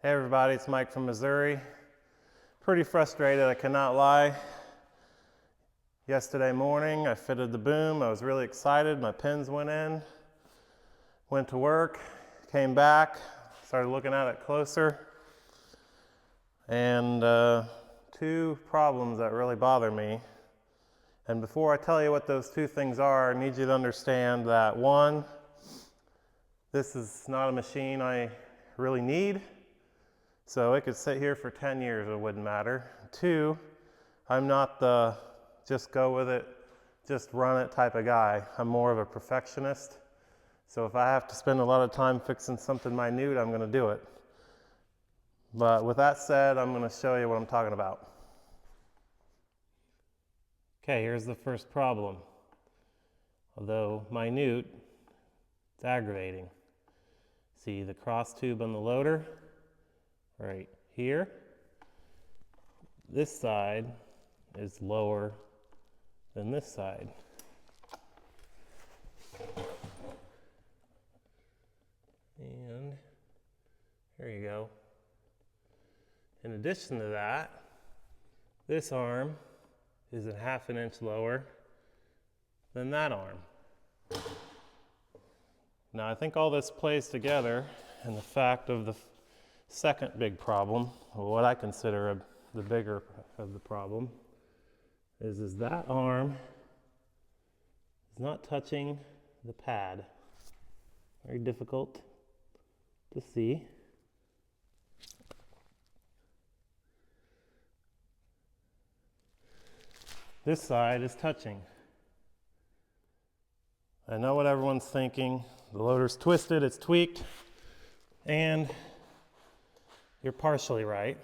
Hey everybody, it's Mike from Missouri. Pretty frustrated, I cannot lie. Yesterday morning I fitted the boom, I was really excited, my pins went in, went to work, came back, started looking at it closer, and two problems that really bother me. And before I tell you what those two things are, I need you to understand that one, this is not a machine I really need. So it could sit here for 10 years, it wouldn't matter. Two, I'm not the just go with it, just run it type of guy. I'm more of a perfectionist. So if I have to spend a lot of time fixing something minute, I'm gonna do it. But with that said, I'm gonna show you what I'm talking about. Okay, here's the first problem. Although minute, it's aggravating. See the cross tube on the loader? Right here. This side is lower than this side. And there you go. In addition to that, this arm is a ½ inch lower than that arm. Now I think all this plays together, and the fact of the second big problem, or what I consider the bigger of the problem, is that arm is not touching the pad. Very difficult to see. This side is touching. I know what everyone's thinking. The loader's twisted, it's tweaked, and you're partially right.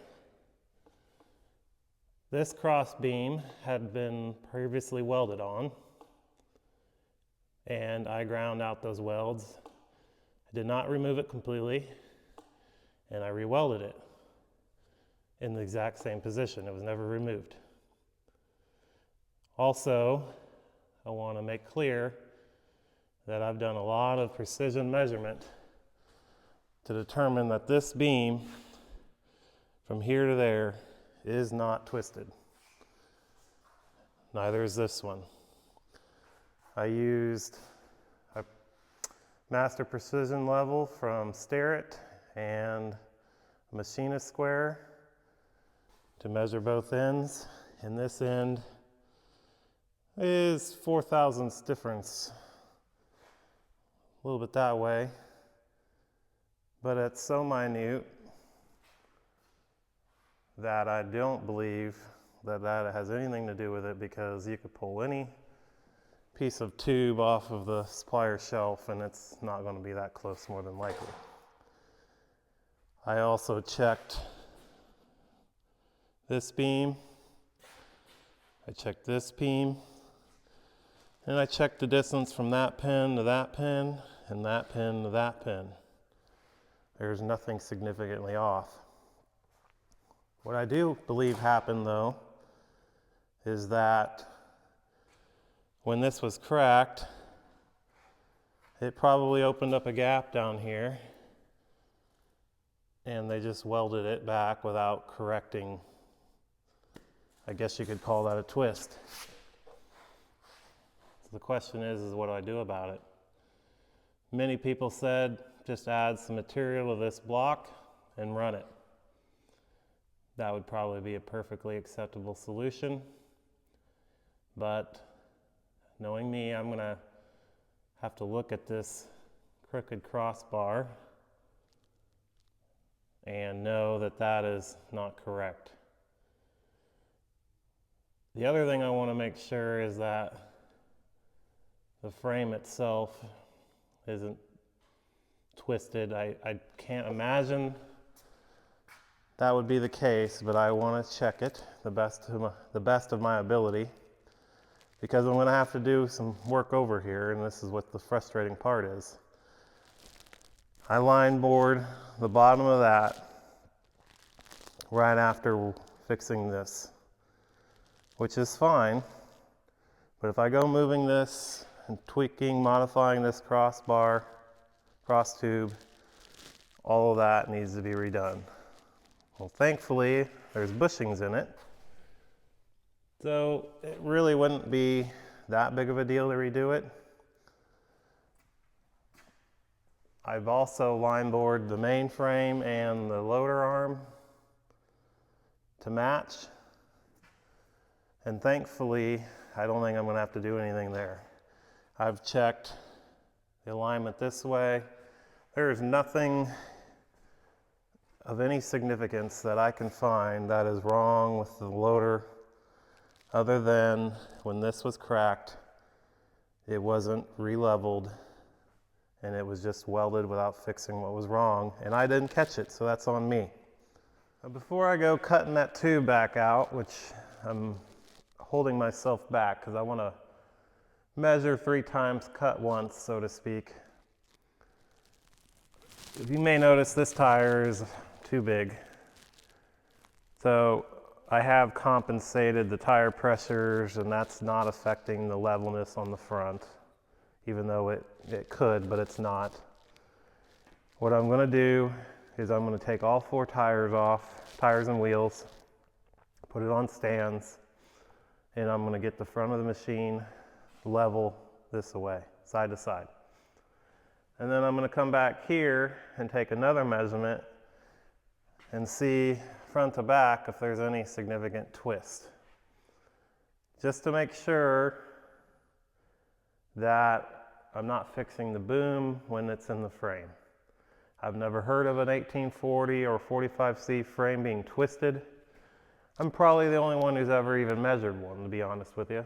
This cross beam had been previously welded on, and I ground out those welds. I did not remove it completely, and I re-welded it in the exact same position. It was never removed. Also, I want to make clear that I've done a lot of precision measurement to determine that this beam from here to there is not twisted. Neither is this one. I used a master precision level from Starrett and a machinist square to measure both ends, and this end is 4/1000ths difference. A little bit that way, but it's so minute that I don't believe that that has anything to do with it, because you could pull any piece of tube off of the supplier shelf and it's not going to be that close, more than likely. I also checked this beam, I checked this beam, and I checked the distance from that pin to that pin and that pin to that pin. There's nothing significantly off. What I do believe happened though is that when this was cracked, it probably opened up a gap down here and they just welded it back without correcting. I guess you could call that a twist. So the question is what do I do about it? Many people said just add some material to this block and run it. That would probably be a perfectly acceptable solution, but knowing me, I'm gonna have to look at this crooked crossbar and know that that is not correct. The other thing I want to make sure is that the frame itself isn't twisted. I can't imagine that would be the case, but I want to check it the best of my ability, because I'm going to have to do some work over here, and this is what the frustrating part is. I line bored the bottom of that right after fixing this, which is fine, but if I go moving this and tweaking, modifying this crossbar, cross tube, all of that needs to be redone. Well, thankfully, there's bushings in it. So it really wouldn't be that big of a deal to redo it. I've also line bored the main frame and the loader arm to match. And thankfully, I don't think I'm going to have to do anything there. I've checked the alignment this way. There is nothing of any significance that I can find that is wrong with the loader, other than when this was cracked, it wasn't re-leveled and it was just welded without fixing what was wrong, and I didn't catch it, so that's on me. But before I go cutting that tube back out, which I'm holding myself back because I want to measure 3 times, cut once, so to speak. You may notice this tire is too big. So I have compensated the tire pressures, and that's not affecting the levelness on the front, even though it could, but it's not. What I'm going to do is I'm going to take all 4 tires off, tires and wheels, put it on stands, and I'm going to get the front of the machine level this way, side to side. And then I'm going to come back here and take another measurement and see front to back if there's any significant twist. Just to make sure that I'm not fixing the boom when it's in the frame. I've never heard of an 1840 or 45C frame being twisted. I'm probably the only one who's ever even measured one, to be honest with you.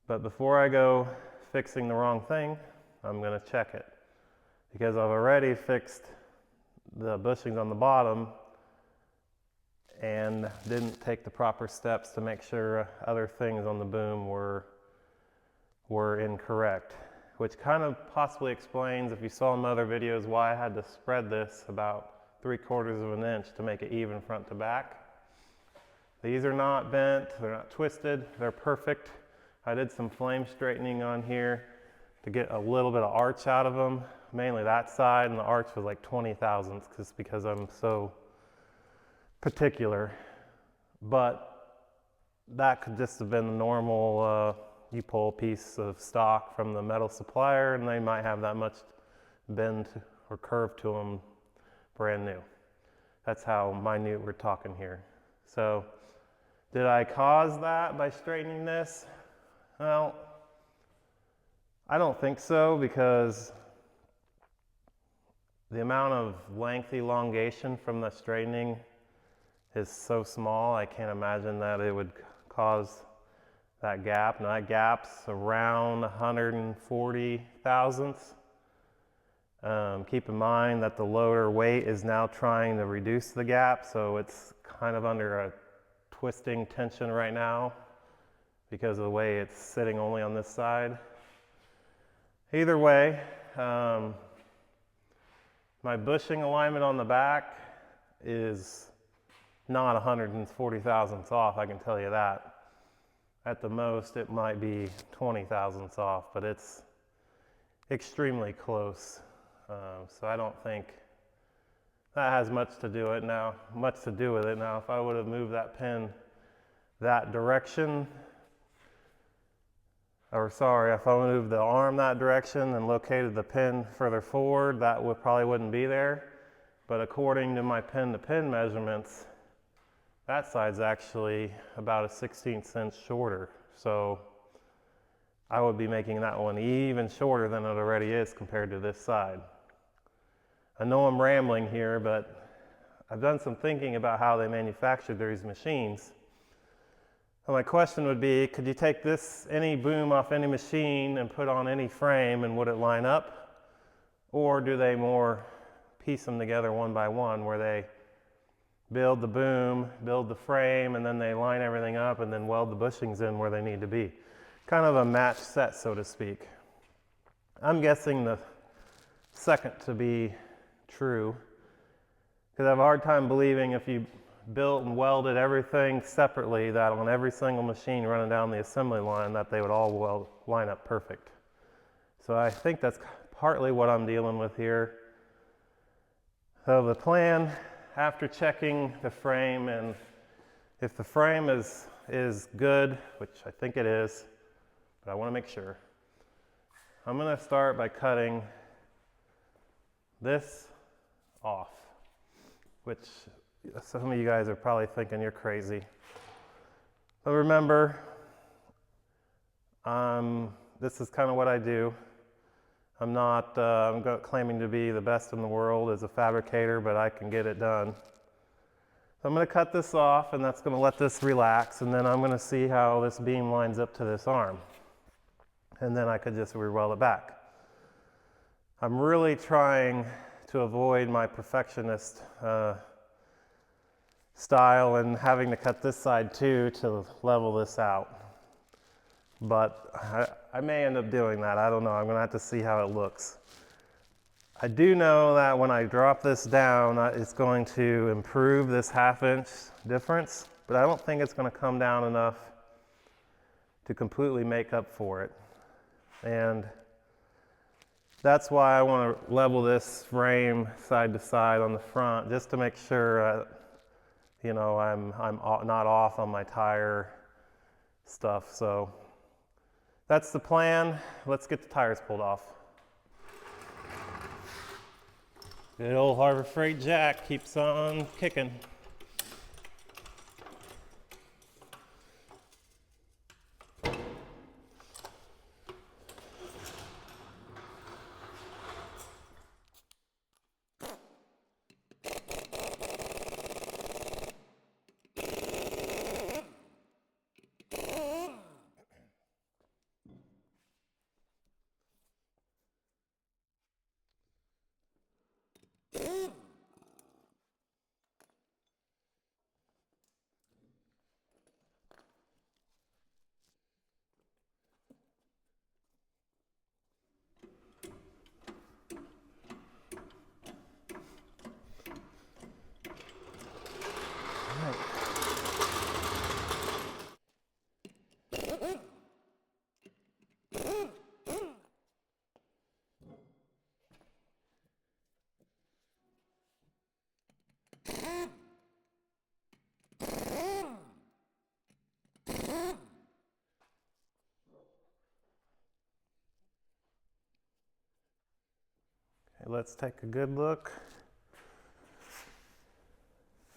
But before I go fixing the wrong thing, I'm going to check it, because I've already fixed the bushings on the bottom and didn't take the proper steps to make sure other things on the boom were incorrect, which kind of possibly explains, if you saw in other videos, why I had to spread this about 3/4 of an inch to make it even front to back. These are not bent, they're not twisted, they're perfect. I did some flame straightening on here to get a little bit of arch out of them, mainly that side, and the arch was like 20 thousandths just because I'm so particular. But that could just have been the normal, you pull a piece of stock from the metal supplier and they might have that much bend or curve to them brand new. That's how minute we're talking here. So did I cause that by straightening this? Well, I don't think so, because the amount of length elongation from the straightening is so small, I can't imagine that it would cause that gap. Now that gap's around 140 thousandths. Keep in mind that the loader weight is now trying to reduce the gap, so it's kind of under a twisting tension right now because of the way it's sitting only on this side. Either way, my bushing alignment on the back is not 140 thousandths off, I can tell you that. At the most, it might be 20 thousandths off, but it's extremely close. So I don't think that has much to do with it now. If I would have moved that pin that direction, if I moved the arm that direction and located the pin further forward, that probably wouldn't be there. But according to my pin-to-pin measurements, that side's actually about a 1/16 inch shorter. So I would be making that one even shorter than it already is compared to this side. I know I'm rambling here, but I've done some thinking about how they manufactured these machines. So my question would be, could you take any boom off any machine and put on any frame, and would it line up? Or do they more piece them together one by one, where they build the boom, build the frame, and then they line everything up and then weld the bushings in where they need to be? Kind of a match set, so to speak. I'm guessing the second to be true, because I have a hard time believing if you built and welded everything separately, that on every single machine running down the assembly line, that they would all line up perfect. So I think that's partly what I'm dealing with here. So the plan after checking the frame, and if the frame is good, which I think it is, but I want to make sure, I'm going to start by cutting this off, which some of you guys are probably thinking you're crazy. But remember, this is kind of what I do. I'm not claiming to be the best in the world as a fabricator, but I can get it done. So I'm going to cut this off, and that's going to let this relax, and then I'm going to see how this beam lines up to this arm. And then I could just re-weld it back. I'm really trying to avoid my perfectionist style and having to cut this side too to level this out. But I may end up doing that. I don't know. I'm going to have to see how it looks. I do know that when I drop this down, it's going to improve this ½ inch difference, but I don't think it's going to come down enough to completely make up for it. And that's why I want to level this frame side to side on the front, just to make sure, you know, I'm not off on my tire stuff. So that's the plan. Let's get the tires pulled off. Good old Harbor Freight jack keeps on kicking. Let's take a good look.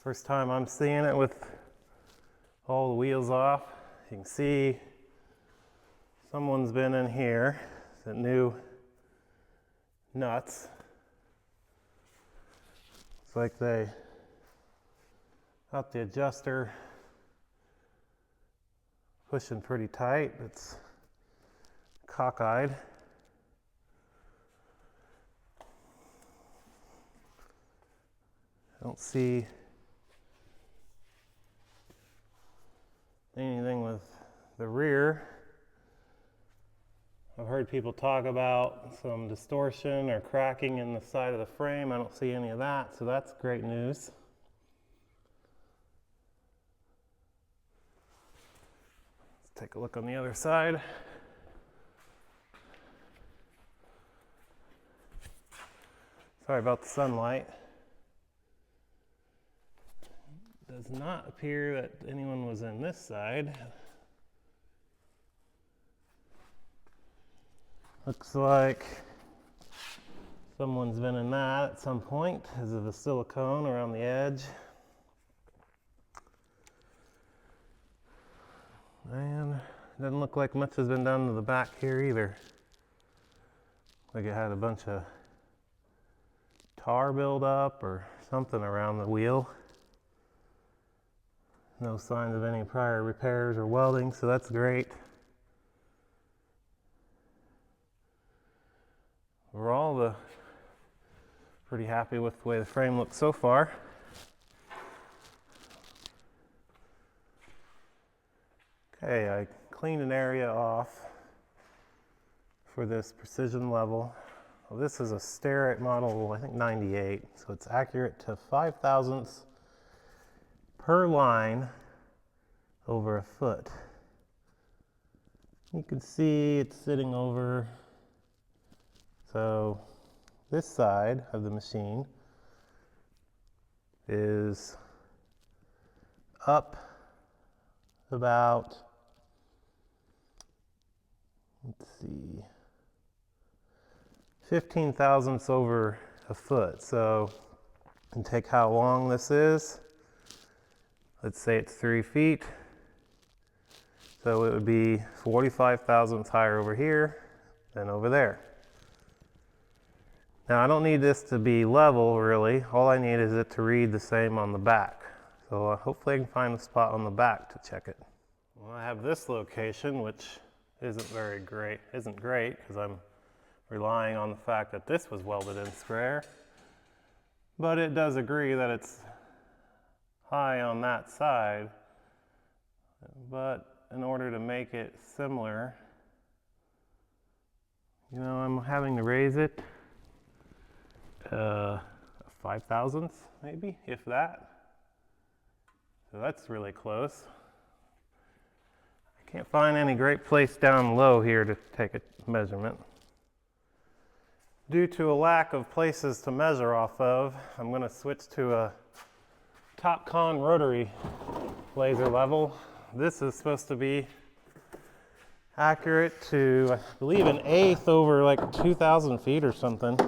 First time I'm seeing it with all the wheels off. You can see someone's been in here that new nuts. It's like they got the adjuster pushing pretty tight. It's cockeyed. I don't see anything with the rear. I've heard people talk about some distortion or cracking in the side of the frame. I don't see any of that, so that's great news. Let's take a look on the other side. Sorry about the sunlight. Does not appear that anyone was in this side. Looks like someone's been in that at some point because of the silicone around the edge. And doesn't look like much has been done to the back here either. Like it had a bunch of tar buildup or something around the wheel. No signs of any prior repairs or welding, so that's great. Overall, pretty happy with the way the frame looks so far. Okay, I cleaned an area off for this precision level. Well, this is a Starrett model, I think 98, so it's accurate to 5 thousandths per line over a foot. You can see it's sitting over, so this side of the machine is up about, let's see, 15 thousandths over a foot. So and take how long this is. Let's say it's 3 feet. So it would be 45 thousandths higher over here than over there. Now I don't need this to be level really. All I need is it to read the same on the back. So hopefully I can find a spot on the back to check it. Well, I have this location, which isn't great because I'm relying on the fact that this was welded in square. But it does agree that it's high on that side. But in order to make it similar, you know, I'm having to raise it 5 thousandths maybe, if that. So that's really close. I can't find any great place down low here to take a measurement. Due to a lack of places to measure off of, I'm going to switch to a TopCon rotary laser level. This is supposed to be accurate to, I believe, 1/8 over like 2,000 feet or something.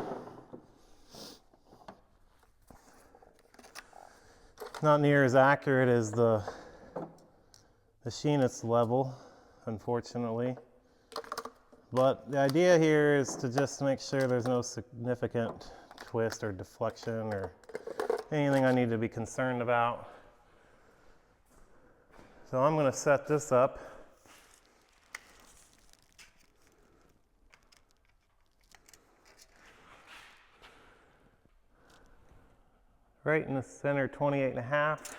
Not near as accurate as the machinist level, unfortunately. But the idea here is to just make sure there's no significant twist or deflection or anything I need to be concerned about. So I'm going to set this up. Right in the center, 28.5.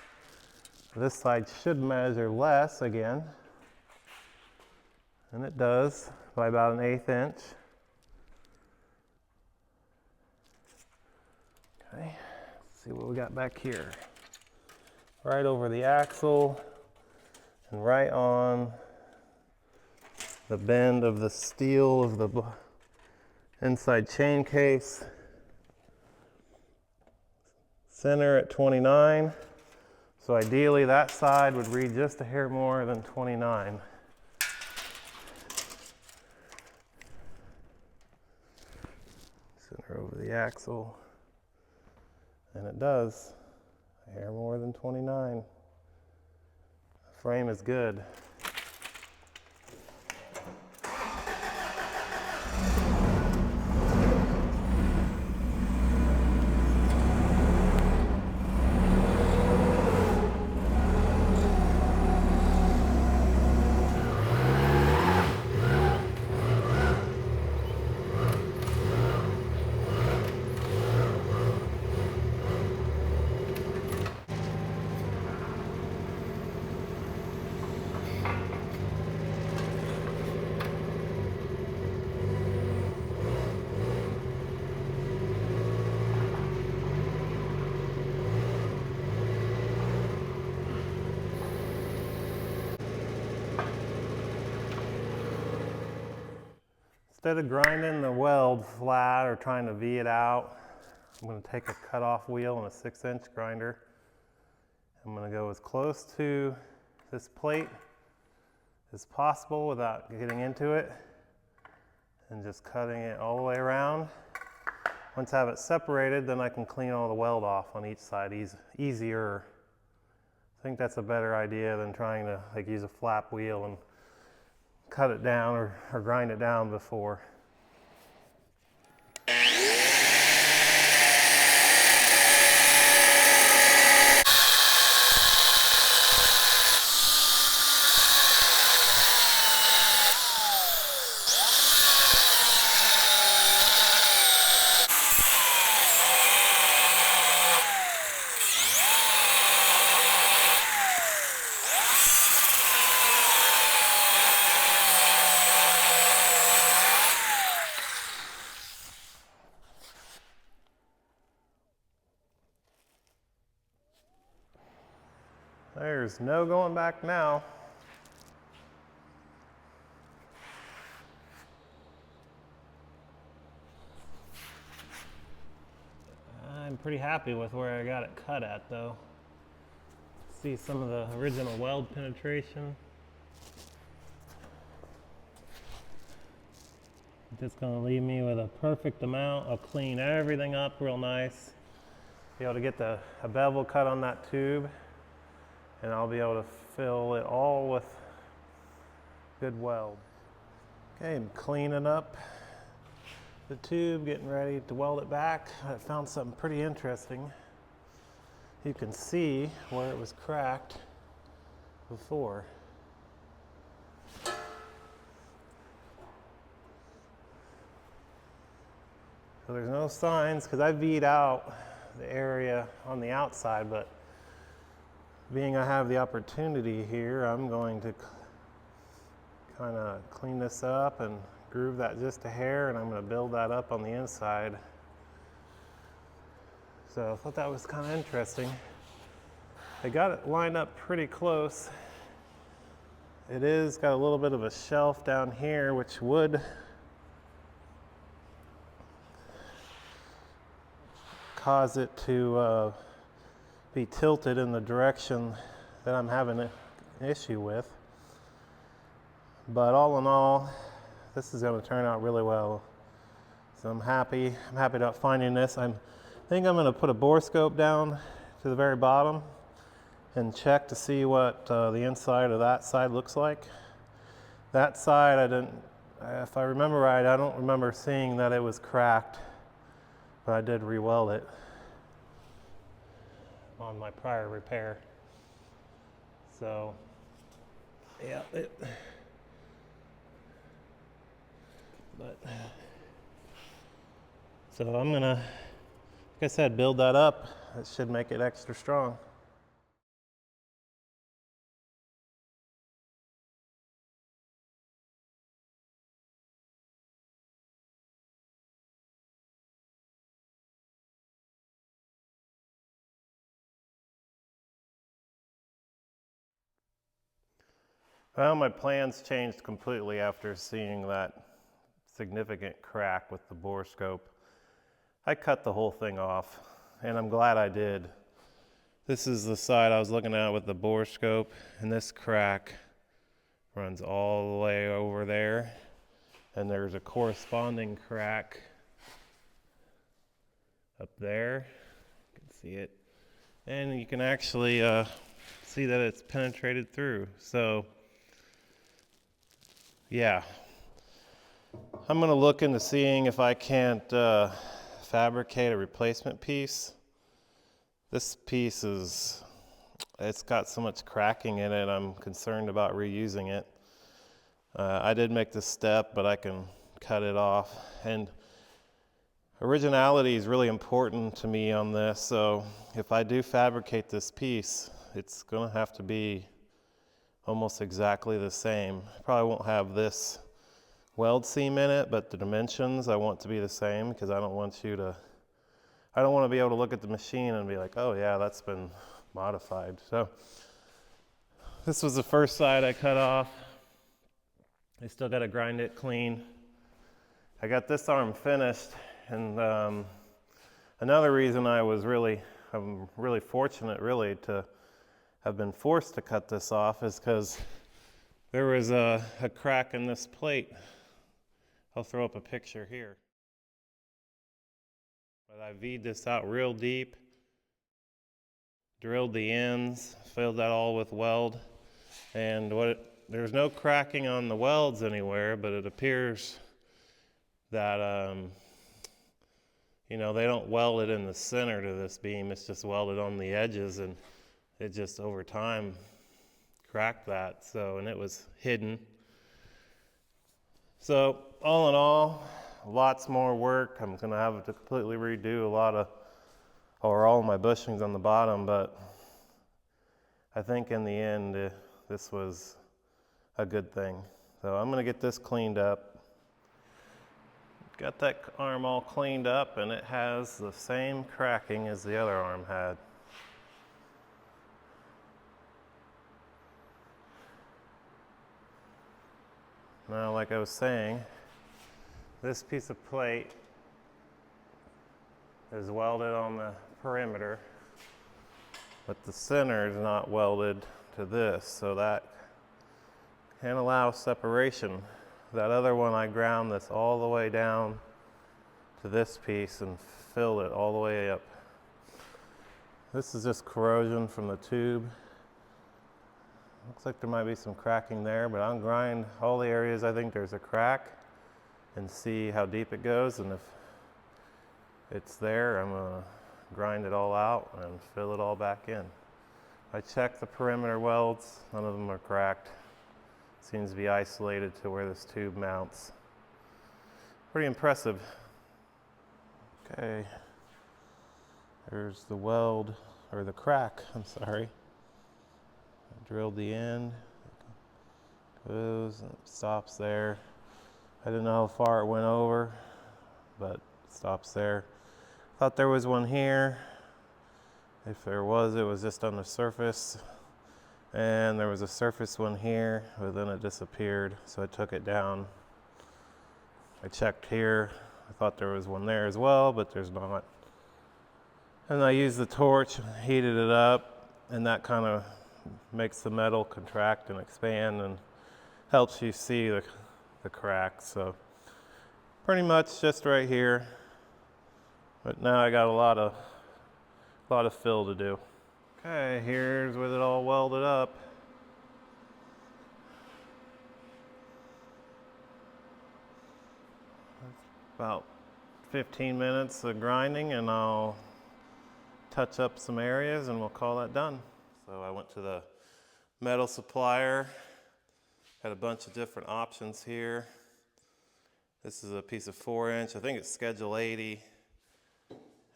This side should measure less again. And it does, by about 1/8 inch. Okay, let's see what we got back here. Right over the axle and right on the bend of the steel of the inside chain case. Center at 29. So ideally that side would read just a hair more than 29. Center over the axle, and it does a hair more than 29. The frame is good. Instead of grinding the weld flat or trying to V it out, I'm going to take a cutoff wheel and a 6-inch grinder. I'm going to go as close to this plate as possible without getting into it and just cutting it all the way around. Once I have it separated, then I can clean all the weld off on each side easier. I think that's a better idea than trying to use a flap wheel and cut it down or grind it down before. There's no going back now. I'm pretty happy with where I got it cut at though. See some of the original weld penetration. Just gonna leave me with a perfect amount. I'll clean everything up real nice. Be able to get a bevel cut on that tube, and I'll be able to fill it all with good weld. Okay, I'm cleaning up the tube, getting ready to weld it back. I found something pretty interesting. You can see where it was cracked before. So there's no signs, because I V'd out the area on the outside, but being I have the opportunity here, I'm going to kind of clean this up and groove that just a hair, and I'm going to build that up on the inside. So I thought that was kind of interesting. I got it lined up pretty close. It is got a little bit of a shelf down here, which would cause it to be tilted in the direction that I'm having an issue with. But all in all, this is going to turn out really well. So I'm happy about finding this. I think I'm going to put a bore scope down to the very bottom and check to see what the inside of that side looks like. That side, if I remember right, I don't remember seeing that it was cracked, but I did re-weld it on my prior repair. So, yeah, so I'm gonna, like I said, build that up. It should make it extra strong. Well, my plans changed completely after seeing that significant crack with the bore scope. I cut the whole thing off, and I'm glad I did. This is the side I was looking at with the bore scope, and this crack runs all the way over there, and there's a corresponding crack up there. You can see it, and you can actually see that it's penetrated through. So yeah, I'm going to look into seeing if I can't fabricate a replacement piece. This piece it's got so much cracking in it, I'm concerned about reusing it. I did make this step, but I can cut it off. And originality is really important to me on this, so if I do fabricate this piece, it's going to have to be almost exactly the same. I probably won't have this weld seam in it, but the dimensions I want to be the same, because I don't want to be able to look at the machine and be like, oh yeah, that's been modified. So this was the first side I cut off. I still got to grind it clean. I got this arm finished, and another reason I'm really fortunate really to have been forced to cut this off is because there was a crack in this plate. I'll throw up a picture here. But I V'd this out real deep, drilled the ends, filled that all with weld, and there's no cracking on the welds anywhere, but it appears that they don't weld it in the center to this beam. It's just welded on the edges, and it just over time cracked that. So, and it was hidden. So all in all, lots more work. I'm going to have to completely redo all my bushings on the bottom, but I think in the end this was a good thing. So I'm going to get this cleaned up. Got that arm all cleaned up, and it has the same cracking as the other arm had. Now, like I was saying, this piece of plate is welded on the perimeter, but the center is not welded to this, so that can allow separation. That other one, I ground this all the way down to this piece and filled it all the way up. This is just corrosion from the tube. Looks like there might be some cracking there, but I'll grind all the areas I think there's a crack and see how deep it goes, and if it's there, I'm gonna grind it all out and fill it all back in. I checked the perimeter welds, none of them are cracked. Seems to be isolated to where this tube mounts. Pretty impressive. Okay, there's the weld, or the crack, I'm sorry. I drilled the end, goes and it stops there. I didn't know how far it went over, but it stops there. Thought there was one here. If there was, it was just on the surface. And there was a surface one here, but then it disappeared, so I took it down. I checked here. I thought there was one there as well, but there's not. And I used the torch, heated it up, and that kind of makes the metal contract and expand and helps you see the cracks. So pretty much just right here. But now I got a lot of fill to do. Okay, here's with it all welded up. About 15 minutes of grinding, and I'll touch up some areas and we'll call that done. So I went to the metal supplier, had a bunch of different options here. This is a piece of 4-inch, I think it's schedule 80.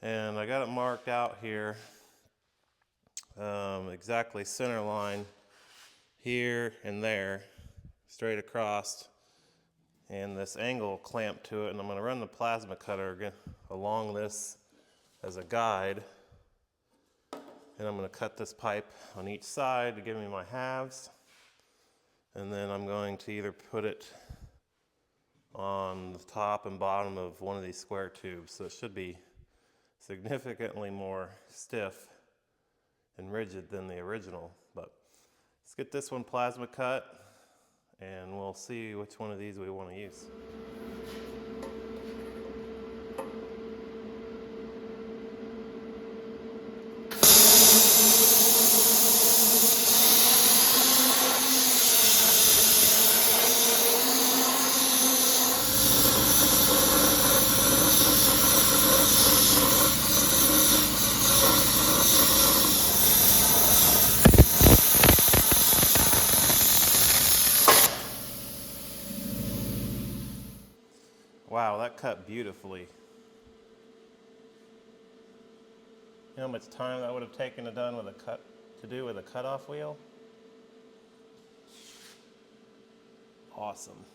And I got it marked out here, exactly center line here and there, straight across, and this angle clamp to it, and I'm going to run the plasma cutter along this as a guide, and I'm going to cut this pipe on each side to give me my halves, and then I'm going to either put it on the top and bottom of one of these square tubes, so it should be significantly more stiff and rigid than the original. But let's get this one plasma cut and we'll see which one of these we want to use. Wow, that cut beautifully. You know how much time that would have taken to do with a cutoff wheel? Awesome.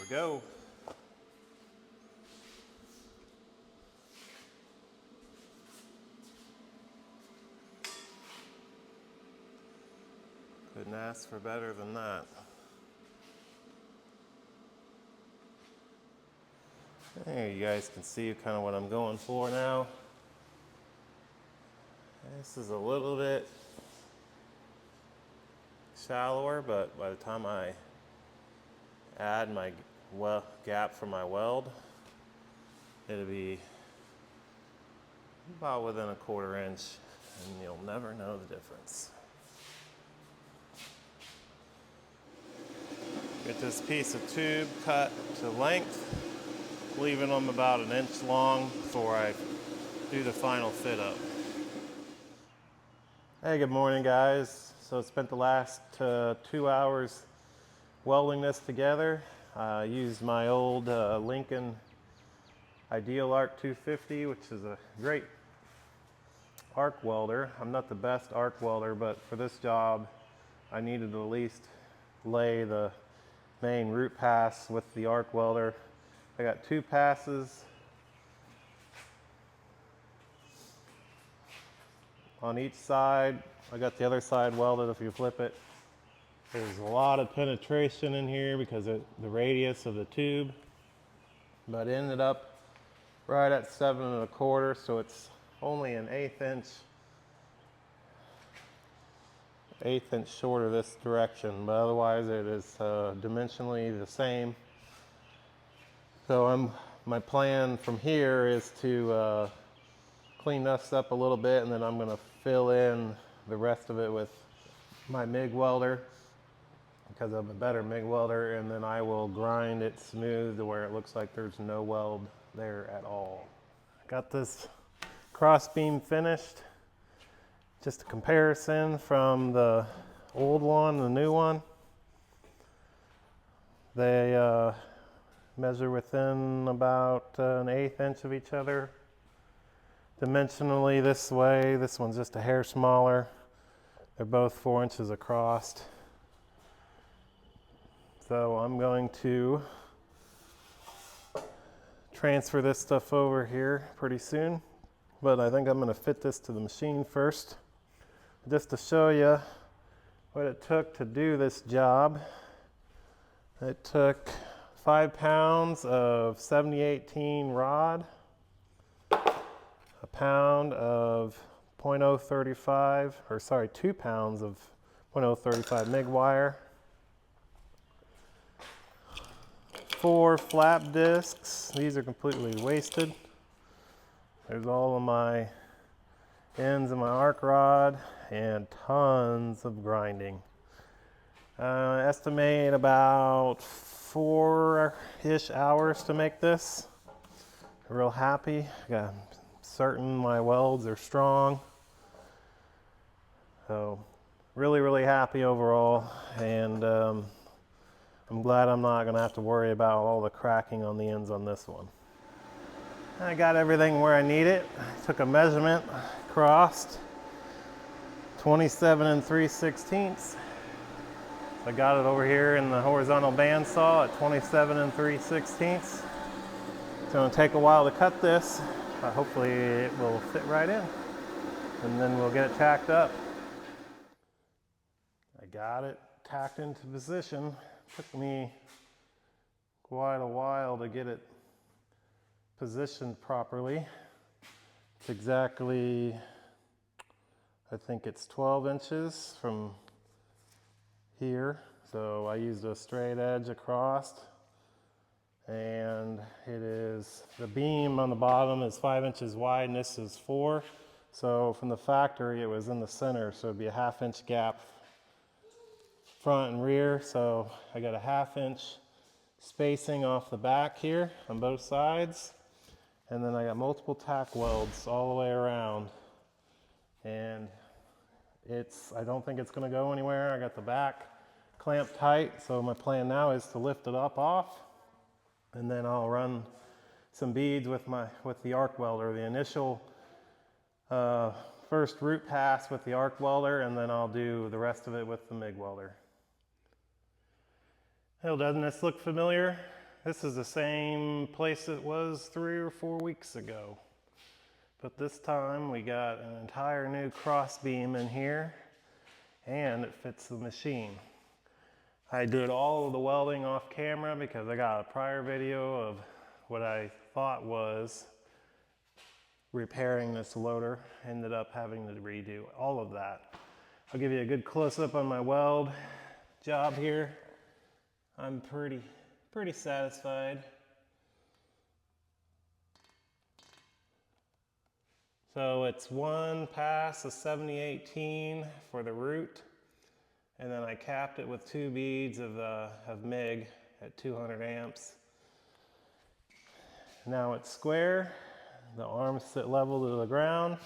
Go. Couldn't ask for better than that. There, you guys can see kind of what I'm going for now. This is a little bit shallower, but by the time I add my gap for my weld, it'll be about within a 1/4 inch, and you'll never know the difference. Get this piece of tube cut to length, leaving them about 1 inch long before I do the final fit up. Hey, good morning guys. So I spent the last 2 hours welding this together. I used my old Lincoln Ideal Arc 250, which is a great arc welder. I'm not the best arc welder, but for this job, I needed to at least lay the main root pass with the arc welder. I got 2 passes on each side. I got the other side welded if you flip it. There's a lot of penetration in here because of the radius of the tube, but it ended up right at 7 1/4, so it's only an eighth inch shorter this direction, but otherwise it is dimensionally the same. So my plan from here is to clean this up a little bit, and then I'm going to fill in the rest of it with my MIG welder because I'm a better MIG welder, and then I will grind it smooth to where it looks like there's no weld there at all. Got this cross beam finished. Just a comparison from the old one and the new one. They measure within about an eighth inch of each other. Dimensionally this way, this one's just a hair smaller. They're both 4 inches across. So I'm going to transfer this stuff over here pretty soon, but I think I'm going to fit this to the machine first. Just to show you what it took to do this job, it took 5 pounds of 7018 rod, a pound of 0.035, or sorry, 2 pounds of 0.035 MIG wire, 4 flap discs. These are completely wasted. There's all of my ends of my arc rod and tons of grinding. Estimate about 4-ish hours to make this. Real happy. I'm certain my welds are strong. So really happy overall, and I'm glad I'm not going to have to worry about all the cracking on the ends on this one. I got everything where I need it. I took a measurement, crossed 27 3/16. I got it over here in the horizontal bandsaw at 27 3/16. It's going to take a while to cut this, but hopefully it will fit right in, and then we'll get it tacked up. I got it tacked into position. Took me quite a while to get it positioned properly. It's exactly, I think it's 12 inches from here. So I used a straight edge across, and it is, the beam on the bottom is 5 inches wide and this is 4. So from the factory it was in the center, so it'd be a 1/2 inch gap front and rear. So I got a 1/2 inch spacing off the back here on both sides, and then I got multiple tack welds all the way around, and I don't think it's going to go anywhere. I got the back clamped tight, so my plan now is to lift it up off, and then I'll run some beads with the arc welder, the initial first root pass with the arc welder, and then I'll do the rest of it with the MIG welder. Hell, doesn't this look familiar? This is the same place it was 3 or 4 weeks ago. But this time we got an entire new cross beam in here, and it fits the machine. I did all of the welding off camera because I got a prior video of what I thought was repairing this loader. Ended up having to redo all of that. I'll give you a good close-up on my weld job here. I'm pretty satisfied. So it's 1 pass of 7018 for the root, and then I capped it with 2 beads of MIG at 200 amps. Now it's square, the arms sit level to the ground,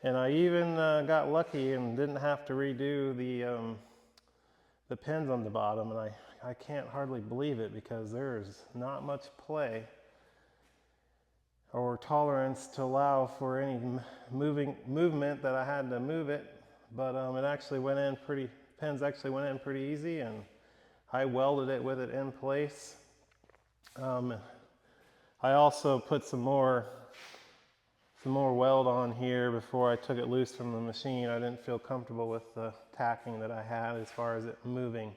and I even got lucky and didn't have to redo the pins on the bottom, and I I can't hardly believe it because there's not much play or tolerance to allow for any movement that I had to move it. But it actually went in pins actually went in pretty easy, and I welded it with it in place. I also put some more weld on here before I took it loose from the machine. I didn't feel comfortable with the tacking that I had as far as it moving.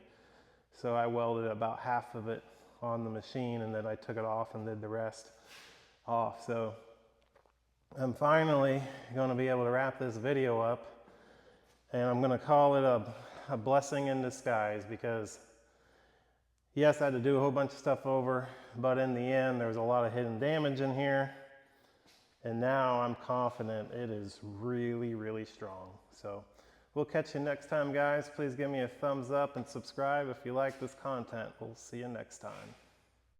So I welded about half of it on the machine, and then I took it off and did the rest off. So I'm finally going to be able to wrap this video up, and I'm going to call it a blessing in disguise, because yes, I had to do a whole bunch of stuff over, but in the end there was a lot of hidden damage in here, and now I'm confident it is really, really strong. So we'll catch you next time, guys. Please give me a thumbs up and subscribe if you like this content. We'll see you next time.